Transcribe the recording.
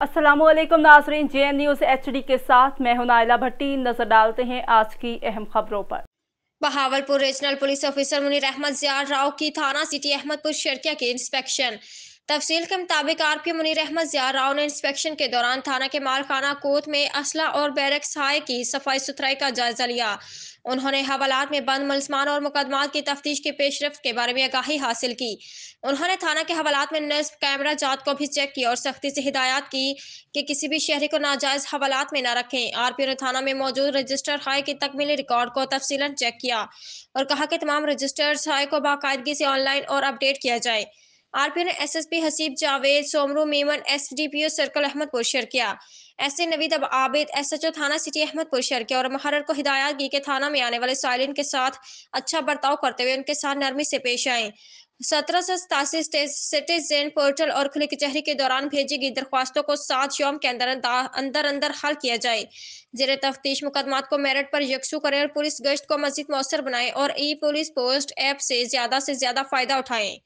अस्सलामुअलैकुम नाजरीन, JN news HD के साथ मैं हूं नाइला भट्टी। नजर डालते हैं आज की अहम खबरों पर। Bahawalpur regional police officer Munir Ahmed Ziyar Rao की थाना सिटी अहमदपुर शर्किया की इंस्पेक्शन। तफसील के मुताबिक आरपी मुनीर अहमद ज़ियार राव ने इंस्पेक्शन के दौरान थाना के मालखाना कोत में असला और बैरक्स हाई की सफाई सुथराई का जायजा लिया। उन्होंने हवालात में बंद मुलजमान और मुकदमात की तफ्तीश की पेशरफ्त के बारे में आगाही हासिल की। उन्होंने थाना के हवालात में नस्ब कैमरा जात को भी चेक किया और सख्ती से हिदायत की कि किसी भी शहरी को नाजायज हवालात में न रखें। आरपी ने थाना में मौजूद रजिस्टर हाई की तकमीली रिकॉर्ड को तफसीलन चेक किया और कहा कि तमाम रजिस्टर्स हाई को बाकायदगी से ऑनलाइन और अपडेट किया जाए। आरपी ने SSP Haseeb Javed Soomro Memon, SDPO circle Ahmedpur Sharqia, SA Naveed Abid, SHO थाना सिटी अहमदपुर शर्किया और मुहर्रर को हिदायत की कि थाना में आने वाले साइलिन के साथ अच्छा बर्ताव करते हुए उनके साथ नरमी से पेश आए। 1787 सिटीजन पोर्टल और खुली कचहरी के दौरान भेजी गई दरख्वास्तों को 7 यौम के अंदर अंदर अंदर हल किया जाए। जेर तफ्तीश मुकदमात को मेरिट पर यकसू करें और पुलिस गश्त को मजीद मौसर बनाएं और ई पुलिस पोस्ट ऐप से ज्यादा फायदा उठाएं।